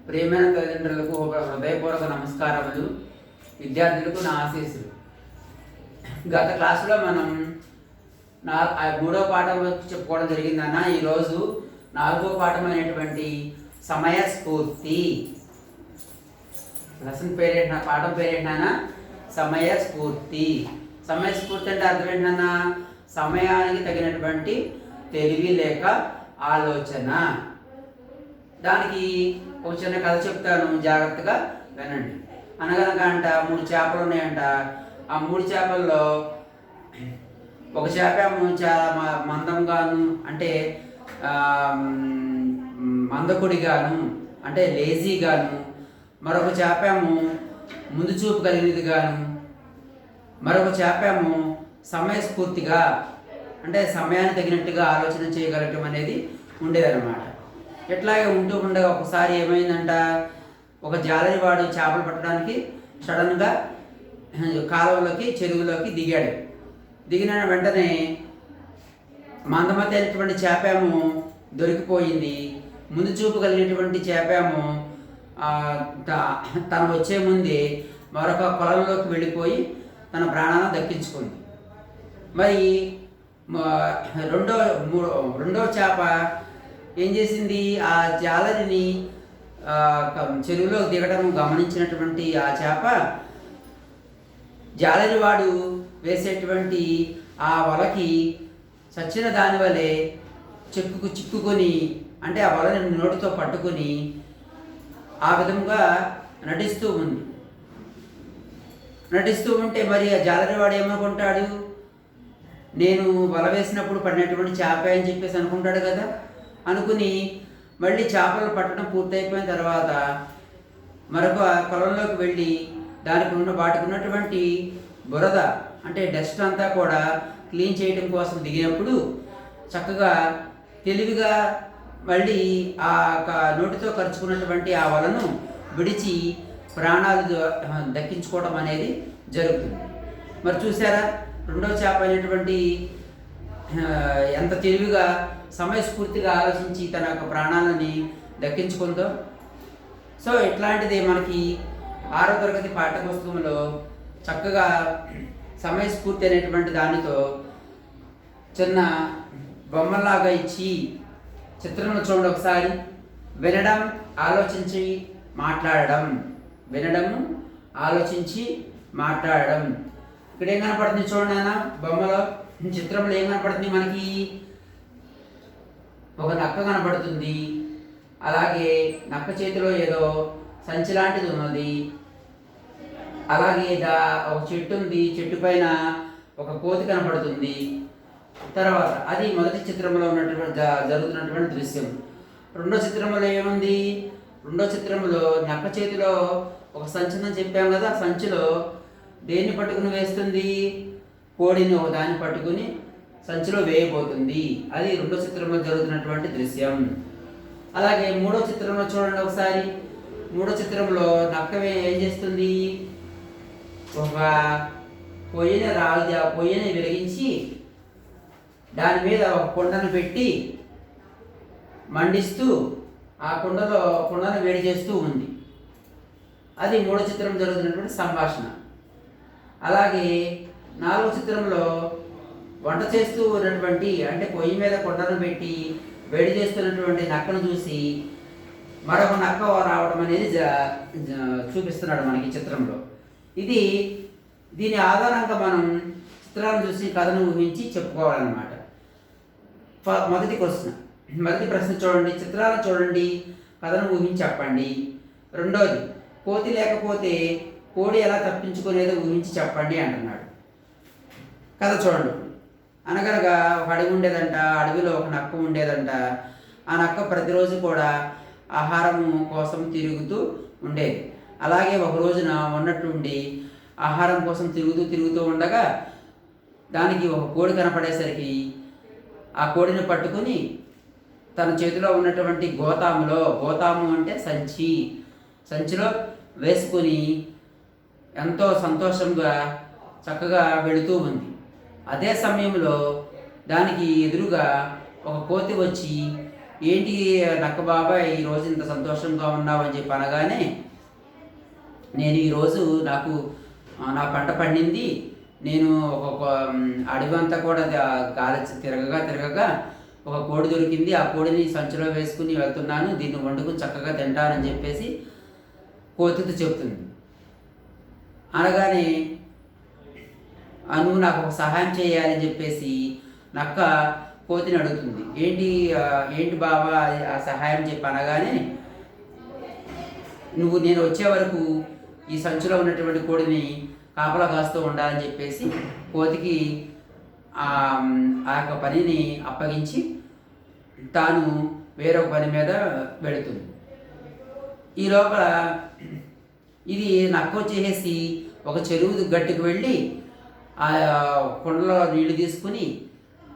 ప్రియమైన తల్లిదండ్రులకు హృదయపూర్వక నమస్కారములు, విద్యార్థులకు నా ఆశీస్సులు. గత క్లాసులో మనం మూడో పాఠం చెప్పుకోవడం జరిగిందన్న. ఈరోజు నాలుగో పాఠం అయినటువంటి సమయస్ఫూర్తి. లెసన్ పేరేంటన్నా, పాఠం పేరేంటన్నా? సమయస్ఫూర్తి. సమయస్ఫూర్తి అంటే అర్థం ఏంటన్నా? సమయానికి తగినటువంటి తెలివి లేక ఆలోచన. దానికి ఒక చిన్న కథ చెప్తాను, జాగ్రత్తగా వినండి. అనగనగా అంట 3 చేపలు ఉన్నాయంట. ఆ 3 చేపల్లో ఒక చేప చాలా మందంగాను, అంటే మందకుడిగాను, అంటే లేజీగాను, మరొక చేపేమో ముందు చూపు కలిగినదిగాను, మరొక చేపేమో సమయస్ఫూర్తిగా, అంటే సమయానికి తగినట్టుగా ఆలోచన చేయగలగటం అనేది ఉండేదన్నమాట. ఎట్లాగే ఉంటూ ఉండగా ఒకసారి ఏమైందంట, ఒక జాలరివాడు చేపలు పట్టడానికి సడన్గా కాలువలోకి, చెరువులోకి దిగాడు. దిగిన వెంటనే మందమతి అయినటువంటి చేపేమో దొరికిపోయింది. ముందు చూపు కలిగినటువంటి చేపేమో తను వచ్చే ముందే మరొక పొలంలోకి వెళ్ళిపోయి తన ప్రాణాలను దక్కించుకుంది. మరి రెండో చేప ఏం చేసింది? ఆ జాలరిని చెరువులో దిగడం గమనించినటువంటి ఆ చేప జాలరివాడు వేసేటువంటి ఆ వలకి చచ్చిన దాని వలె చిక్కుకొని, అంటే ఆ వలని నోటితో పట్టుకొని ఆ విధంగా నటిస్తూ ఉంటే మరి ఆ జాలరివాడు ఏమనుకుంటాడు? నేను వల వేసినప్పుడు పడినటువంటి చేప అని చెప్పేసి అనుకుంటాడు కదా. అనుకుని మళ్ళీ చేపలు పట్టడం పూర్తయిపోయిన తర్వాత మరొక పొలంలోకి వెళ్ళి వాటికి ఉన్నటువంటి బురద, అంటే డస్ట్ అంతా కూడా క్లీన్ చేయడం కోసం దిగినప్పుడు చక్కగా తెలివిగా మళ్ళీ ఆ నోటితో ఖర్చుకున్నటువంటి ఆ వలను విడిచి ప్రాణాలు దక్కించుకోవడం అనేది జరుగుతుంది. మరి చూసారా, రెండో చేప అయినటువంటి ఎంత తెలివిగా సమయస్ఫూర్తిగా ఆలోచించి తన యొక్క ప్రాణాలని దక్కించుకుందో. సో ఇట్లాంటిది మనకి 6వ తరగతి పాఠ్యపుస్తకంలో చక్కగా సమయస్ఫూర్తి అనేటువంటి దానితో చిన్న బొమ్మలాగా ఇచ్చి చిత్రంలో చూడండి ఒకసారి. వినడం, ఆలోచించి మాట్లాడడం. వినడము, ఆలోచించి మాట్లాడడం. ఇక్కడ ఏం కనపడుతుంది చూడండి అన్న, బొమ్మలో, చిత్రంలో ఏం కనపడుతుంది మనకి? ఒక నక్క కనపడుతుంది. అలాగే నక్క చేతిలో ఏదో సంచి లాంటిది ఉన్నది. అలాగే ఒక చెట్టు ఉంది, చెట్టు పైన ఒక కోతి కనపడుతుంది. తర్వాత అది మొదటి చిత్రంలో ఉన్నటువంటి జరుగుతున్నటువంటి దృశ్యం. రెండో చిత్రంలో ఏముంది? రెండో చిత్రంలో నక్క చేతిలో ఒక సంచిని చెప్పాం కదా. సంచిలో దేన్ని పట్టుకుని వేస్తుంది? కోడిని ఒక దాన్ని పట్టుకుని సంచిలో వేయబోతుంది. అది రెండో చిత్రంలో జరుగుతున్నటువంటి దృశ్యం. అలాగే మూడో చిత్రంలో చూడండి ఒకసారి. మూడో చిత్రంలో నక్క ఏం చేస్తుంది? ఒక పొయ్యిని వెలిగించి దాని మీద ఒక కుండను పెట్టి మండిస్తూ ఆ కుండను వేడి చేస్తూ ఉంది. అది మూడో చిత్రం జరుగుతున్నటువంటి సంభాషణ. అలాగే 4వ చిత్రంలో వంట చేస్తూ ఉన్నటువంటి, అంటే పొయ్యి మీద కుండను పెట్టి వేడి చేస్తున్నటువంటి నక్కను చూసి మరొక నక్క రావడం అనేది చూపిస్తున్నాడు మనకి చిత్రంలో. దీని ఆధారంగా మనం చిత్రాలను చూసి కథను ఊహించి చెప్పుకోవాలన్నమాట. మొదటి ప్రశ్న చూడండి. చిత్రాలను చూడండి, కథను ఊహించి చెప్పండి. రెండోది, కోతి లేకపోతే కోడి ఎలా తప్పించుకునేదో ఊహించి చెప్పండి అంటున్నాడు. కథ చూడండి. అనగనగా ఒక అడవి ఉండేదంట. అడవిలో ఒక నక్క ఉండేదంట. ఆ నక్క ప్రతిరోజు కూడా ఆహారం కోసం తిరుగుతూ ఉండేది. అలాగే ఒక రోజున ఉన్నట్టుండి ఆహారం కోసం తిరుగుతూ ఉండగా దానికి ఒక కోడి కనపడేసరికి ఆ కోడిని పట్టుకుని తన చేతిలో ఉన్నటువంటి గోతాము అంటే సంచిలో వేసుకుని ఎంతో సంతోషంగా చక్కగా వెళుతూ ఉంది. అదే సమయంలో దానికి ఎదురుగా ఒక కోతి వచ్చి ఏంటి నక్క బాబాయ్ ఈరోజు ఇంత సంతోషంగా ఉన్నావు అని చెప్పి అనగానే, నేను ఈరోజు నా పంట పండింది, నేను ఒక అడవి అంతా కూడా గాలి తిరగగా ఒక కోడి దొరికింది, ఆ కోడిని సంచిలో వేసుకుని వెళ్తున్నాను, దీన్ని వండుకుని చక్కగా తింటానని చెప్పేసి కోతితో చెప్తుంది. అనగానే నువ్వు నాకు ఒక సహాయం చేయాలని చెప్పేసి నక్క కోతిని అడుగుతుంది. ఏంటి బాబా ఆ సహాయం చెప్పి అనగానే, నేను వచ్చే వరకు ఈ సంచిలో ఉన్నటువంటి కోడిని కాపలా కాస్తూ ఉండాలని చెప్పేసి కోతికి ఆ యొక్క పనిని అప్పగించి తాను వేరొక పని మీద వెళుతుంది. ఈ లోపల ఇది నక్క వచ్చేసి ఒక చెరువు గట్టుకు వెళ్ళి ఆ కుండలో నీళ్లు తీసుకుని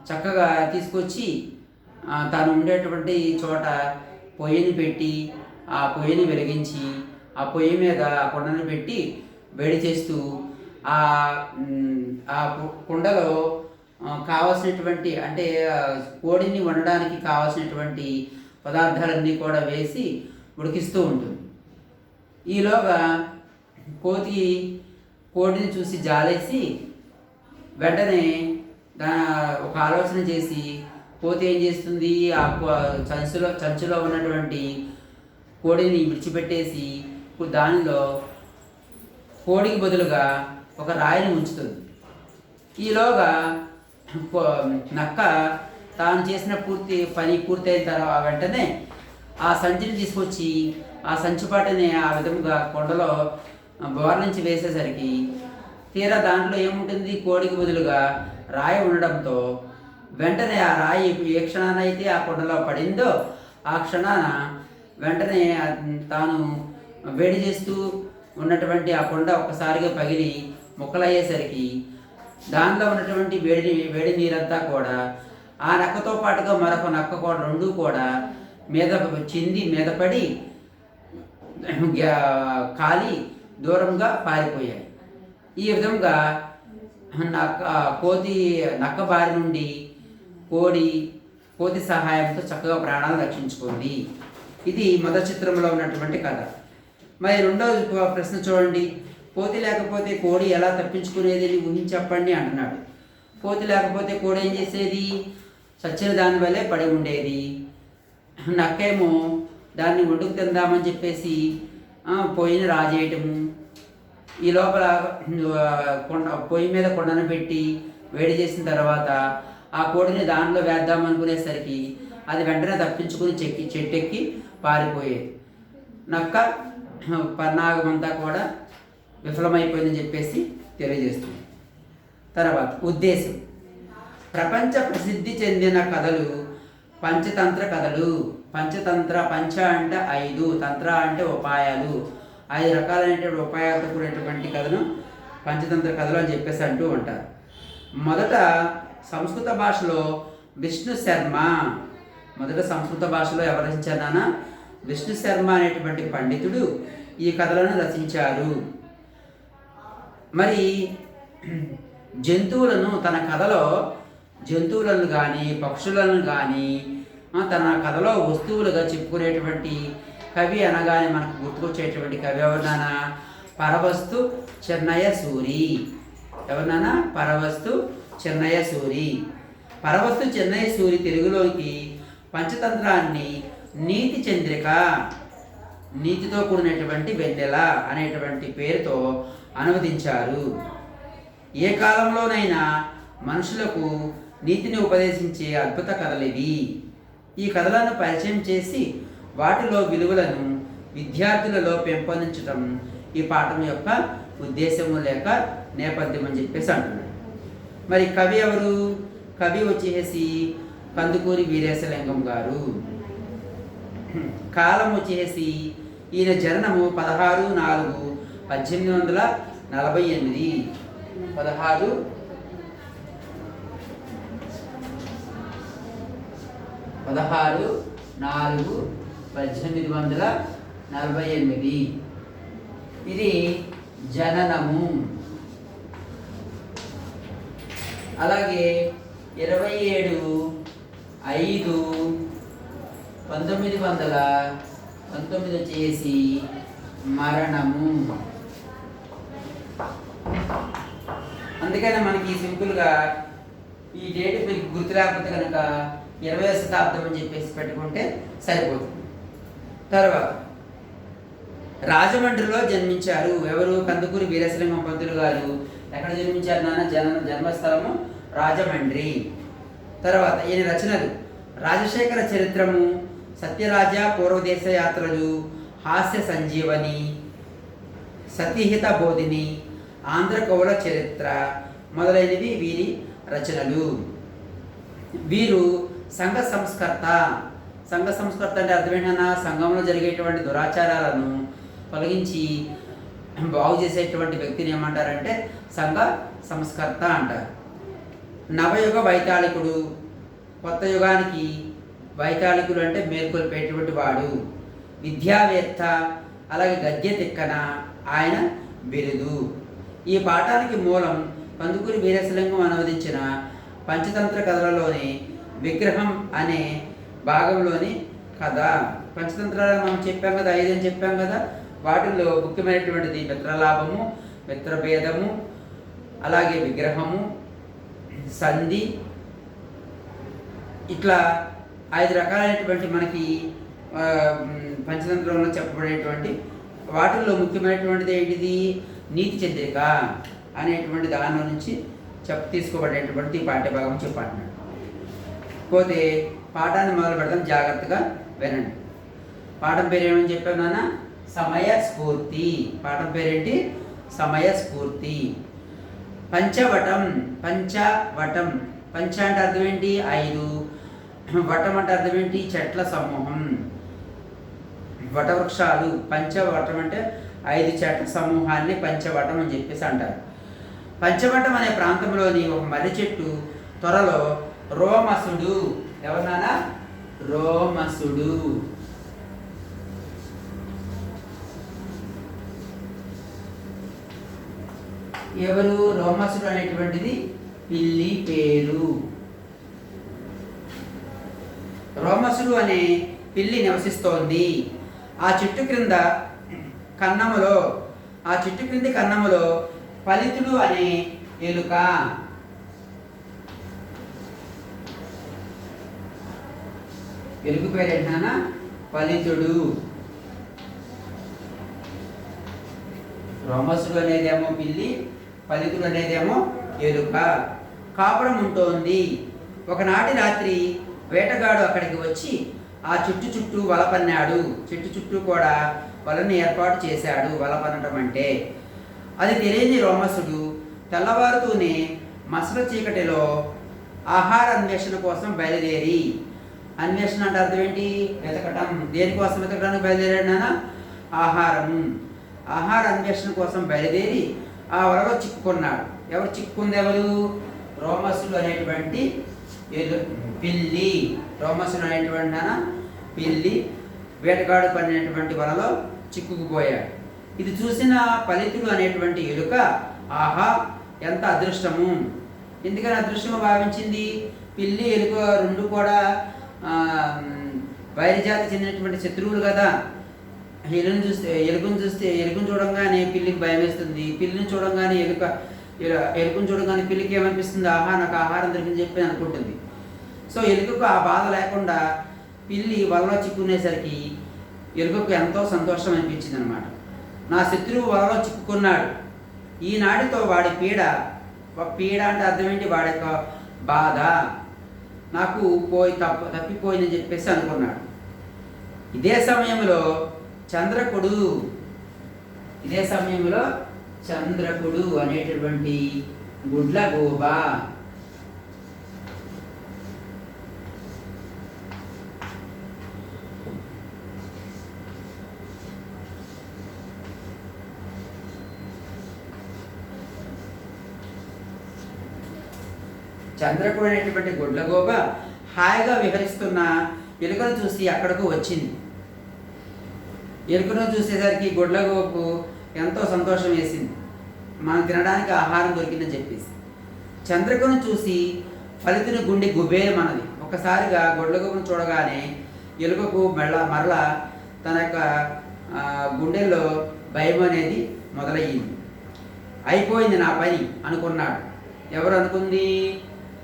చక్కగా తీసుకొచ్చి తాను ఉండేటువంటి చోట పొయ్యిని పెట్టి ఆ పొయ్యిని వెలిగించి ఆ పొయ్యి మీద ఆ కుండను పెట్టి వేడి చేస్తూ ఆ కుండలో కావాల్సినటువంటి అంటే కోడిని వండడానికి కావాల్సినటువంటి పదార్థాలన్నీ కూడా వేసి ఉడికిస్తూ ఉంటుంది. ఈలోగా కోడిని చూసి జాలేసి వెంటనే ఒక ఆలోచన చేసి కోతి ఏం చేస్తుంది, ఆ సంచిలో ఉన్నటువంటి కోడిని విడిచిపెట్టేసి దానిలో కోడికి బదులుగా ఒక రాయిని ఉంచుతుంది. ఈలోగా నక్క తాను చేసిన పని పూర్తయిన తర్వాత వెంటనే ఆ సంచిని తీసుకొచ్చి ఆ సంచిపాటని ఆ విధంగా కొండలో బోర్లించి వేసేసరికి తీరా దాంట్లో ఏముంటుంది, కోడికి బదులుగా రాయి ఉండడంతో వెంటనే ఆ రాయి ఏ క్షణాన అయితే ఆ కొండలో పడిందో ఆ క్షణాన వెంటనే తాను వేడి చేస్తూ ఉన్నటువంటి ఆ కొండ ఒక్కసారిగా పగిలి ముక్కలయ్యేసరికి దానిలో ఉన్నటువంటి వేడి నీరంతా కూడా ఆ నక్కతో పాటుగా మరొక నక్క కూడా రెండూ కూడా మీద పడి కాలి దూరంగా పారిపోయాయి. ఈ విధంగా నక్క బారి నుండి కోతి సహాయంతో చక్కగా ప్రాణాలు రక్షించుకుంది. ఇది మొదటి చిత్రంలో ఉన్నటువంటి కథ. మరి రెండవ ప్రశ్న చూడండి. కోతి లేకపోతే కోడి ఎలా తప్పించుకునేది ఊహించి చెప్పండి అంటున్నాడు. కోతి లేకపోతే కోడి ఏం చేసేది, చచ్చిన దాని వల్లే పడి ఉండేది. నక్కేమో దాన్ని వండుకు తిందామని చెప్పేసి పొయ్యిని రాజేయటము, ఈ లోపల పొయ్యి మీద కొండను పెట్టి వేడి చేసిన తర్వాత ఆ కోడిని దానిలో వేద్దామనుకునేసరికి అది వెంటనే తప్పించుకుని చెట్టెక్కి పారిపోయేది. నక్క పన్నాగమంతా కూడా విఫలమైపోయిందని చెప్పేసి తెలియజేస్తుంది. తర్వాత ఉద్దేశం. ప్రపంచ ప్రసిద్ధి చెందిన కథలు పంచతంత్ర కథలు. పంచ అంటే 5, తంత్ర అంటే ఉపాయాలు, 5 రకాలైనటువంటి ఉపాయాలతో కూడినటువంటి కథను పంచతంత్ర కథలు అని చెప్పేసి అంటూ ఉంటారు. మొదట సంస్కృత భాషలో విష్ణు శర్మ ఎవరు రచించారన్నా విష్ణు శర్మ అనేటువంటి పండితుడు ఈ కథలను రచించారు. మరి తన కథలో జంతువులను కానీ పక్షులను కానీ తన కథలో వస్తువులుగా చెప్పుకునేటువంటి కవి అనగానే మనకు గుర్తుకొచ్చేటువంటి కవి ఎవరినానా పరవస్తు చెన్నయ్య సూరి. ఎవరినానా పరవస్తు చెన్నయ్య సూరి. పరవస్తు చెన్నయ్య సూరి తెలుగులోకి పంచతంత్రాన్ని నీతి చంద్రిక, నీతితో కూడినటువంటి వెన్నెల అనేటువంటి పేరుతో అనువదించారు. ఏ కాలంలోనైనా మనుషులకు నీతిని ఉపదేశించే అద్భుత కథలివి. ఈ కథలను పరిచయం చేసి వాటిలో విలువలను విద్యార్థులలో పెంపొందించడం ఈ పాఠం యొక్క ఉద్దేశము లేక నేపథ్యం అని చెప్పేసి అంటున్నాడు. మరి కవి ఎవరు? కవి వచ్చేసి కందుకూరి వీరేశలింగం గారు. కాలం వచ్చేసి ఈయన జననము 16/4/1848. 16/4/1848 ఇది జననము. అలాగే 27/5/1948 1919 వచ్చేసి మరణము. అందుకనే మనకి సింపుల్గా ఈ డేట్ మీకు గుర్తు లేకపోతే కనుక 20వ శతాబ్దం అని చెప్పేసి పెట్టుకుంటే సరిపోతుంది. తర్వాత రాజమండ్రిలో జన్మించారు. ఎవరు? కందుకూరి వీరేశలింగం పంతులు గారు. ఎక్కడ జన్మించారు నాన్న? జన్మస్థలము రాజమండ్రి. తర్వాత ఈయన రచనలు: రాజశేఖర చరిత్రము, సత్యరాజ పూర్వదేశ యాత్రలు, హాస్య సంజీవని, సతీహిత బోధిని, ఆంధ్ర కవుల చరిత్ర మొదలైనవి వీరి రచనలు. వీరు సంఘ సంస్కర్త. సంఘ సంస్కర్త అంటే అర్థమేంటన్నా? సంఘంలో జరిగేటువంటి దురాచారాలను తొలగించి బాగు చేసేటువంటి వ్యక్తిని ఏమంటారంటే సంఘ సంస్కర్త అంటారు. నవయుగ వైతాళికుడు. కొత్త యుగానికి వైతాళికుడు అంటే మేల్కొల్పేటువంటి వాడు. విద్యావేత్త, అలాగే గద్య తిక్కన ఆయన బిరుదు. ఈ పాఠానికి మూలం కందుకూరి వీరేశలింగం అనువదించిన పంచతంత్ర కథలలోని విగ్రహం అనే భాగంలోని కథ. పంచతంత్రాలు మనం చెప్పాం కదా, 5 అని చెప్పాం కదా. వాటిల్లో ముఖ్యమైనటువంటిది మిత్రలాభము, మిత్రభేదము, అలాగే విగ్రహము, సంధి, ఇట్లా 5 రకాలైనటువంటి మనకి పంచతంత్రంలో చెప్పబడేటువంటి వాటిల్లో ముఖ్యమైనటువంటిది ఏంటిది? నీతి చంద్రిక అనేటువంటి దానిలో నుంచి తీసుకోబడేటువంటి పాఠ్యభాగం చెప్పంటున్నాడు. పోతే పాఠాన్ని మొదలు పెడతాం, జాగ్రత్తగా వినండి. పాఠం పేరు ఏమని చెప్పాను నాన్న? సమయస్ఫూర్తి. పాఠం పేరేంటి? సమయస్ఫూర్తి. పంచవటం. పంచవటం. పంచ అంటే అర్థం ఏంటి? 5. వటం అంటే అర్థం ఏంటి? చెట్ల సమూహం, వటవృక్షాలు. పంచవటం అంటే 5 చెట్ల సమూహాన్ని పంచవటం అని చెప్పేసి అంటారు. పంచవటం అనే ప్రాంతంలోని ఒక మర్రి చెట్టు త్వరలో రోమసుడు. ఎవరన్నా? రోమసుడు. ఎవరు? రోమసుడు అనేటువంటిది పిల్లి పేరు. రోమసుడు అనే పిల్లి నివసిస్తోంది. ఆ చెట్టు క్రింది కన్నములో ఫలితుడు అనే ఎలుక. ఎలుక పేరు ఏంటన్నా? ఫలితుడు. రోమసుడు అనేదేమో పిల్లి, ఫలితుడు అనేదేమో ఎలుక. కాపురం ఉంటోంది. ఒకనాటి రాత్రి వేటగాడు అక్కడికి వచ్చి ఆ చెట్టు చుట్టూ వల పన్నాడు. చెట్టు చుట్టూ కూడా వలను ఏర్పాటు చేశాడు. వల పన్నటం అంటే అది తెలియని రోమసుడు తెల్లవారుతూనే మసల చీకటిలో ఆహార అన్వేషణ కోసం బయలుదేరి. అన్వేషణ అంటే అర్థం ఏంటి? వెతకటం. దేనికోసం వెతకడానికి బయలుదేరాడు నాన్న? ఆహారము. ఆహార అన్వేషణ కోసం బయలుదేరి ఆ వలలో చిక్కుకున్నాడు. ఎవరు చిక్కుకుంది? ఎవరు? రోమసుడు అనేటువంటి పిల్లి. రోమసుడు అనేటువంటి నాన్న పిల్లి వేటగాడు పడినటువంటి వలలో చిక్కుకుపోయాడు. ఇది చూసిన ఫలితుడు అనేటువంటి ఎలుక, ఆహా ఎంత అదృష్టము! ఎందుకని అదృష్టంగా భావించింది? పిల్లి ఎలుక రెండు కూడా వైరజాతికి చెందినటువంటి శత్రువులు కదా. ఎలుకను చూడంగానే పిల్లికి భయం వేస్తుంది. పిల్లిని చూడంగానే ఎలుకను చూడంగానే పిల్లికి ఏమనిపిస్తుంది? ఆహా నాకు ఆహారం దొరికింది చెప్పి అనుకుంటుంది. సో ఎలుకకు ఆ బాధ లేకుండా పిల్లి వలలో చిక్కుకునేసరికి ఎలుకకు ఎంతో సంతోషం అనిపించింది అనమాట. నా శత్రువు వలలో చిక్కుకున్నాడు, ఈనాటితో వాడి పీడ అంటే అర్థం ఏంటి? వాడి యొక్క బాధ నాకు తప్పిపోయిందని చెప్పేసి అనుకున్నాడు. ఇదే సమయంలో చంద్రకుడు అనేటటువంటి గుడ్లగూబ చంద్రకుడు అనేటువంటి గుడ్లగూబ హాయిగా విహరిస్తున్న ఎలుకను చూసి అక్కడకు వచ్చింది. ఎలుకను చూసేసరికి గుడ్లగూబకు ఎంతో సంతోషం వేసింది. మనం తినడానికి ఆహారం దొరికిందని చెప్పేసి చంద్రకును చూసి ఫలితుని గుండె గుబేరమన్నది. ఒక్కసారిగా గుడ్లగూబను చూడగానే ఎలుకకు మరలా తన యొక్క గుండెల్లో భయం అనేది మొదలయ్యింది. అయిపోయింది నా పని అనుకున్నాడు. ఎవరు అనుకుంది?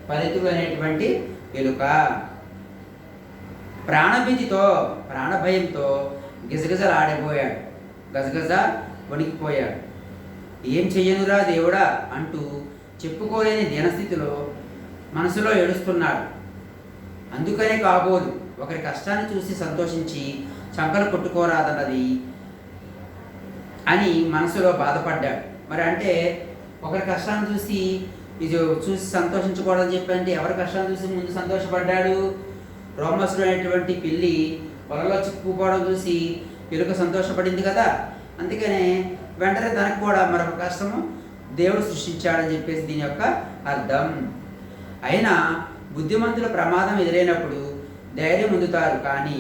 పలితుడు అనేటువంటి ఎలుక. ప్రాణభీతితో, ప్రాణభయంతో గిజగిజలాడిపోయాడు, గజగజ వణికిపోయాడు. ఏం చెయ్యనురా దేవుడా అంటూ చెప్పుకోలేని దీనస్థితిలో మనసులో ఏడుస్తున్నాడు. అందుకనే కాబోలు ఒకరి కష్టాన్ని చూసి సంతోషించి చంకలు కొట్టుకోరాదన్నది అని మనసులో బాధపడ్డాడు. మరి అంటే ఒకరి కష్టాన్ని చూసి సంతోషించకూడదని చెప్పంటే ఎవరి కష్టాన్ని చూసి ముందు సంతోషపడ్డాడు? రోమసుడు అనేటువంటి పిల్లి పొలంలో చిక్కుపోవడం చూసి ఎలుక సంతోషపడింది కదా. అందుకనే వెంటనే తనకు కూడా మరొక కష్టము దేవుడు సృష్టించాడని చెప్పేసి దీని యొక్క అర్థం. అయినా బుద్ధిమంతుల ప్రమాదం ఎదురైనప్పుడు ధైర్యం పొందుతారు, కానీ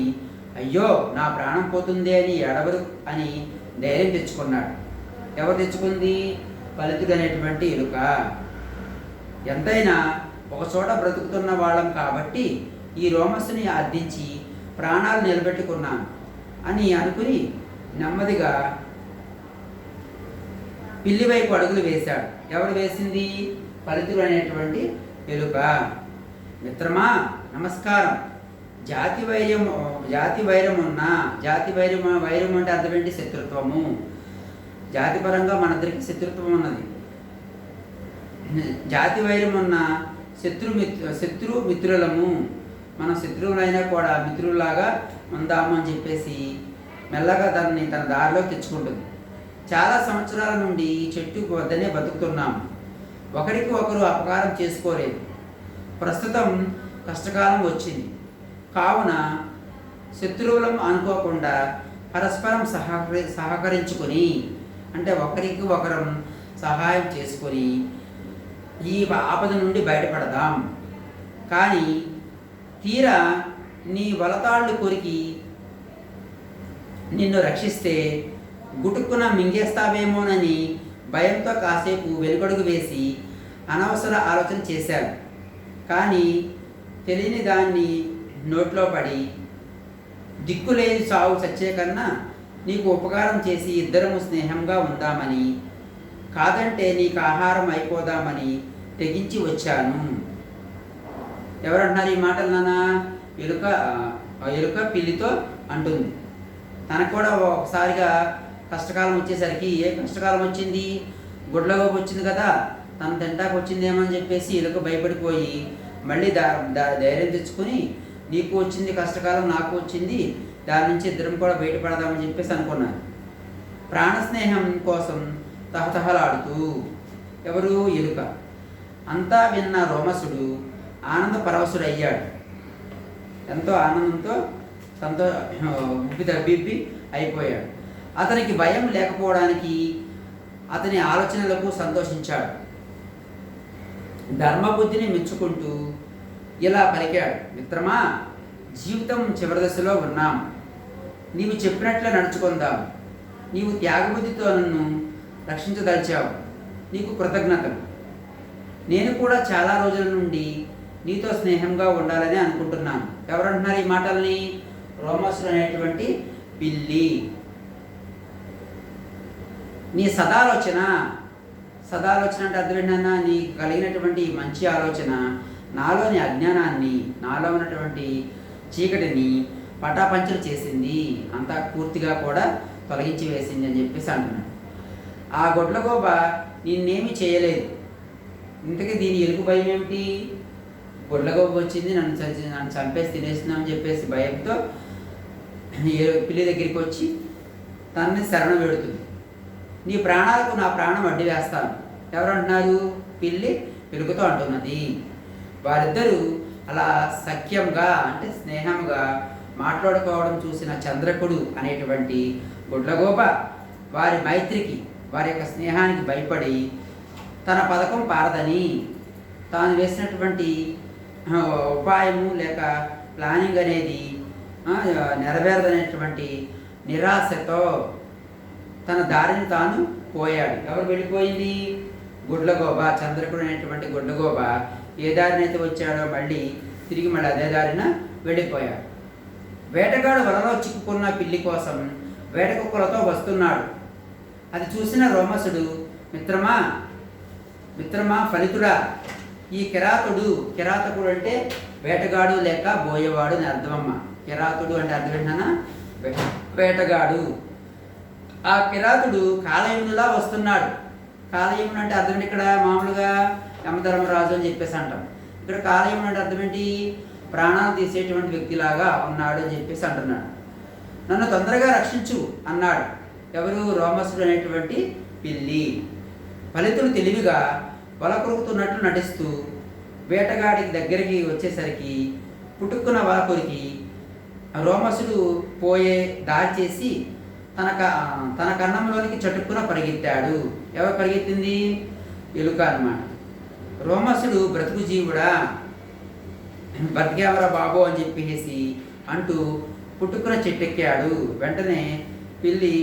అయ్యో నా ప్రాణం పోతుంది అని ఎడవరు అని ధైర్యం తెచ్చుకున్నాడు. ఎవరు తెచ్చుకుంది? పలితుడు అనేటువంటి ఎలుక. ఎంతైనా ఒక చోట బ్రతుకుతున్న వాళ్ళం కాబట్టి ఈ రోమస్సుని అర్థించి ప్రాణాలు నిలబెట్టుకున్నాను అని అనుకుని నెమ్మదిగా పిల్లి వైపు అడుగులు వేశాడు. ఎవరు వేసింది? పలితుడు అనేటువంటి ఎలుక. మిత్రమా నమస్కారం. జాతి వైరం ఉన్నా, వైరం అంటే అర్థం ఏంటి? శత్రుత్వము. జాతిపరంగా మనందరికీ శత్రుత్వం ఉన్నది. జాతి వైరం ఉన్న శత్రు మిత్రులము. మనం శత్రువులైనా కూడా మిత్రుల్లాగా ఉందాము అని చెప్పేసి మెల్లగా దాన్ని తన దారిలోకి తెచ్చుకుంటుంది. చాలా సంవత్సరాల నుండి ఈ చెట్టు వద్దనే బతుకుతున్నాము. ఒకరికి ఒకరు అపకారం చేసుకోలేదు. ప్రస్తుతం కష్టకాలం వచ్చింది కావున శత్రువులం అనుకోకుండా పరస్పరం సహకరించుకొని, అంటే ఒకరికి ఒకరం సహాయం చేసుకొని ఈ ఆపద నుండి బయటపడదాం. కానీ తీరా నీ వలతాళ్ళు కొరికి నిన్ను రక్షిస్తే గుటుక్కున మింగేస్తావేమోనని భయంతో కాసేపు వెనుకడుగు వేసి అనవసర ఆలోచన చేశారు. కానీ తెలియని దాన్ని నోట్లో పడి దిక్కులేని చావు చచ్చే కన్నా నీకు ఉపకారం చేసి ఇద్దరము స్నేహంగా ఉందామని, కాదంటే నీకు ఆహారం అయిపోదామని తెగించి వచ్చాను. ఎవరంటున్నారు ఈ మాటలు? నాన్న ఎలుక పిల్లితో అంటుంది. తనకు కూడా ఒకసారిగా కష్టకాలం వచ్చేసరికి, ఏ కష్టకాలం వచ్చింది? గుడ్లగోపు వచ్చింది కదా, తను తింటాకు వచ్చిందేమో అని చెప్పేసి ఎలుక భయపడిపోయి మళ్ళీ ధైర్యం తెచ్చుకొని నీకు వచ్చింది కష్టకాలం, నాకు వచ్చింది, దాని నుంచి ఇద్దరం కూడా బయటపడదామని చెప్పేసి అనుకున్నాను. ప్రాణ స్నేహం కోసం తహతహలాడుతూ. ఎవరు? ఎలుక. అంతా విన్న రోమసుడు ఆనంద పరవశుడు అయ్యాడు. ఎంతో ఆనందంతో ఉబ్బి తబ్బిబ్బి అయిపోయాడు. అతనికి భయం లేకపోవడానికి అతని ఆలోచనలకు సంతోషించాడు. ధర్మబుద్ధిని మెచ్చుకుంటూ ఇలా పలికాడు. మిత్రమా, జీవితం చివరి దశలో ఉన్నాం. నీవు చెప్పినట్లే నడుచుకుందాం. నీవు త్యాగబుద్ధితో నన్ను రక్షించదలిచావు, నీకు కృతజ్ఞతలు. నేను కూడా చాలా రోజుల నుండి నీతో స్నేహంగా ఉండాలని అనుకుంటున్నాను. ఎవరంటున్నారు ఈ మాటల్ని? రోమసుడు అనేటువంటి పిల్లి. నీ సదాలోచన అంటే అర్థం ఏంటన్నా? నీకు కలిగినటువంటి మంచి ఆలోచన నాలోని అజ్ఞానాన్ని, నాలో ఉన్నటువంటి చీకటిని పటాపంచలు చేసింది, అంతా పూర్తిగా కూడా తొలగించి వేసింది అని చెప్పేసి అంటున్నాడు. ఆ గొడ్లగోబ నిన్నేమి చేయలేదు. ఇంతకీ దీని ఎలుగు భయం ఏమిటి? గొడ్లగోబ వచ్చింది, నన్ను చంపేసి తినేస్తున్నామని చెప్పేసి భయంతో పిల్లి దగ్గరికి వచ్చి తనని శరణ పెడుతుంది. నీ ప్రాణాలకు నా ప్రాణం అడ్డు వేస్తాను. ఎవరంటున్నారు? పిల్లి ఎలుకతో అంటున్నది. వారిద్దరూ అలా సఖ్యంగా, అంటే స్నేహంగా మాట్లాడుకోవడం చూసిన చంద్రకుడు అనేటువంటి గుడ్లగోప వారి మైత్రికి, వారి యొక్క స్నేహానికి భయపడి తన పథకం పారదని, తాను వేసినటువంటి ఉపాయము లేక ప్లానింగ్ అనేది నెరవేరదనేటువంటి నిరాశతో తన దారిని తాను పోయాడు. ఎవరు వెళ్ళిపోయింది? గుడ్లగోబ. చంద్రకుడు అనేటువంటి గుడ్లగోబ ఏ దారినైతే వచ్చాడో మళ్ళీ తిరిగి అదే దారిన వెళ్ళిపోయాడు. వేటగాడు వలలో చిక్కుకున్న పిల్లి కోసం వేట కుక్కలతో వస్తున్నాడు. అది చూసిన రోమసుడు, మిత్రమా మిత్రమా ఫలితుడా, ఈ కిరాతకుడు అంటే వేటగాడు లేక బోయేవాడు అని అర్థమమ్మ. కిరాతుడు అంటే అర్థం ఏంటన్నా వేటగాడు. ఆ కిరాతుడు కాలయమునిలా వస్తున్నాడు. కాలయముని అంటే అర్థం ఏంటి? ఇక్కడ మామూలుగా యమధర్మరాజు అని చెప్పేసి అంటాం. ఇక్కడ కాలయముని అంటే అర్థం ఏంటి? ప్రాణాలు తీసేటువంటి వ్యక్తిలాగా ఉన్నాడు అని చెప్పేసి అంటున్నాడు. నన్ను తొందరగా రక్షించు అన్నాడు. ఎవరు? రోమసుడు అనేటువంటి పిల్లి. ఫలితుడు తెలివిగా వల కొరుకుతున్నట్లు నటిస్తూ వేటగాడికి దగ్గరికి వచ్చేసరికి పుట్టుక్కున్న వల కొరికి రోమసుడు పోయే దారి చేసి తన కన్నంలోనికి చటుక్కున పరిగెత్తాడు. ఎవరు పరిగెత్తింది? ఎలుక అన్నమాట. రోమసుడు బ్రతుకు జీవుడా, బతికేవరా బాబు అని చెప్పేసి అంటూ పుట్టుకున్న చెట్టెక్కాడు. వెంటనే పిల్లి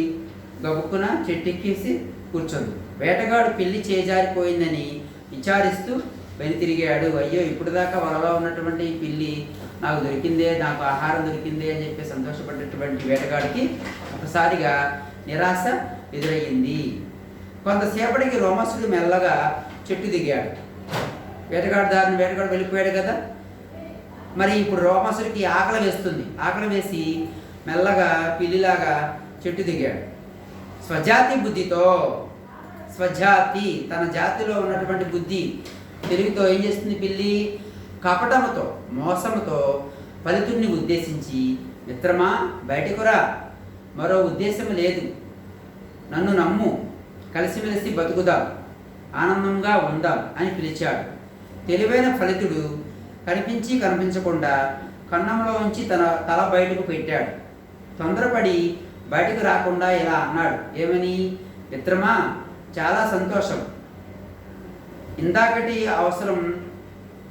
గబుక్కున చెట్టెక్కేసి కూర్చోంది. వేటగాడు పిల్లి చేజారిపోయిందని విచారిస్తూ వెనుతిరిగాడు. అయ్యో, ఇప్పుడు దాకా వలలో ఉన్నటువంటి పిల్లి నాకు దొరికిందే, నాకు ఆహారం దొరికిందే అని చెప్పి సంతోషపడ్డటువంటి వేటగాడికి ఒకసారిగా నిరాశ ఎదురయ్యింది. కొంతసేపటికి రోమసుడు మెల్లగా చెట్టు దిగాడు. వేటగాడు వెళ్ళిపోయాడు కదా. మరి ఇప్పుడు రోమసుడికి ఆకలి వేస్తుంది. ఆకలి వేసి మెల్లగా పిల్లిలాగా చెట్టు దిగాడు. స్వజాతి బుద్ధితో, తన జాతిలో ఉన్నటువంటి బుద్ధి తెలివితో ఏం చేస్తుంది పిల్లి? కపటముతో, మోసముతో ఫలితుడిని ఉద్దేశించి, మిత్రమా బయటకు రా, మరో ఉద్దేశం లేదు, నన్ను నమ్ము, కలిసిమెలిసి బతుకుదాం, ఆనందంగా ఉందాం అని పిలిచాడు. తెలివైన ఫలితుడు కనిపించకుండా కన్నంలో ఉంచి తన తల బయటకు పెట్టాడు. తొందరపడి బయటకు రాకుండా ఇలా అన్నాడు. ఏమని? మిత్రమా, చాలా సంతోషం, ఇందాకటి అవసరం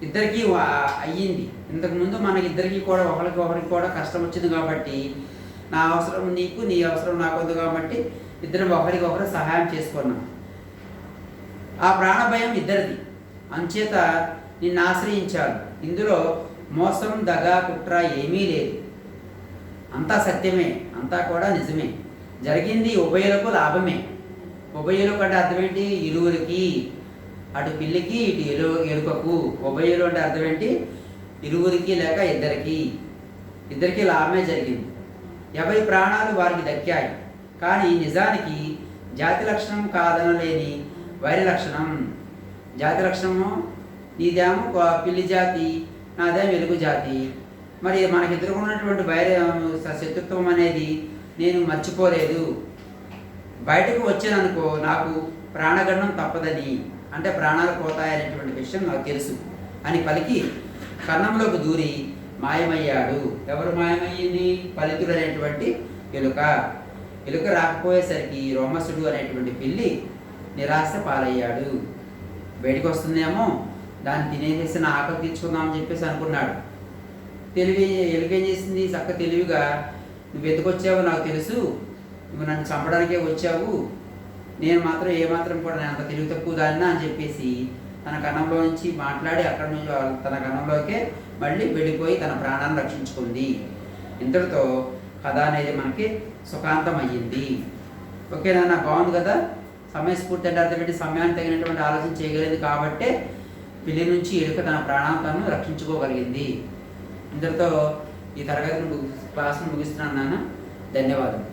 ఇద్దరికీ అయ్యింది. ఇంతకుముందు మనకిద్దరికీ కూడా ఒకరికి కూడా కష్టం వచ్చింది కాబట్టి నా అవసరం నీకు, నీ అవసరం నాకు ఉంది కాబట్టి ఇద్దరం ఒకరికొకరు సహాయం చేసుకున్నాం. ఆ ప్రాణభయం ఇద్దరిది, అంచేత నిన్ను ఆశ్రయించాను. ఇందులో మోసం, దగా, కుట్ర ఏమీ లేదు. అంతా సత్యమే, అంతా కూడా నిజమే. జరిగింది ఉభయులకు లాభమే. ఉభయులకు అంటే అర్థం ఏంటి? ఇరువురికి, అటు పిల్లికి ఇటు ఎలుకకు. ఉభయులు అంటే అర్థం ఏంటి? ఇరువురికి లేక ఇద్దరికి లాభమే జరిగింది. ఎవరి ప్రాణాలు వారికి దక్కాయి. కానీ నిజానికి జాతి లక్షణం కాదనలేని వైరి లక్షణం. జాతి లక్షణము నీదేమో పిల్లి జాతి, నాదేమో ఎలుగు జాతి. మరి మనకిద్దరు ఉన్నటువంటి శత్రుత్వం అనేది నేను మర్చిపోలేదు. బయటకు వచ్చాననుకో నాకు ప్రాణగండం తప్పదని, అంటే ప్రాణాలు పోతాయనేటువంటి విషయం నాకు తెలుసు అని పలికి కన్నంలోకి దూరి మాయమయ్యాడు. ఎవరు మాయమయ్యింది? ఫలితుడు అనేటువంటి ఎలుక. ఎలుక రాకపోయేసరికి రోమసుడు అనేటువంటి పిల్లి నిరాశ పాలయ్యాడు. బయటికి వస్తుందేమో, దాన్ని తినేసేసి నా ఆకలి తీర్చుకుందామని చెప్పేసి అనుకున్నాడు. ఎలుక ఏం చేసింది? చక్క తెలివిగా, నువ్వు ఎందుకు వచ్చావో నాకు తెలుసు, నువ్వు నన్ను చంపడానికే వచ్చావు, నేను మాత్రం ఏమాత్రం కూడా నేను అంత తెలివి తక్కువ దానినా అని చెప్పేసి తన కన్నంలో నుంచి మాట్లాడి అక్కడి నుంచి తన కన్నంలోకే మళ్ళీ వెళ్ళిపోయి తన ప్రాణాన్ని రక్షించుకుంది. ఇంతటితో కథ అనేది మనకి సుఖాంతం అయ్యింది. ఓకేనా? బాగుంది కదా. సమయస్ఫూర్తి అంటే అర్థం ఏంటి? సమయానికి తగినటువంటి ఆలోచన చేయగలిగింది కాబట్టే పిల్లి నుంచి ఎలుక తన ప్రాణాలను రక్షించుకోగలిగింది. ఇంతటితో ఈ తరగతిని క్లాస్ను ముగిస్తున్నాను నాన్న. ధన్యవాదాలు.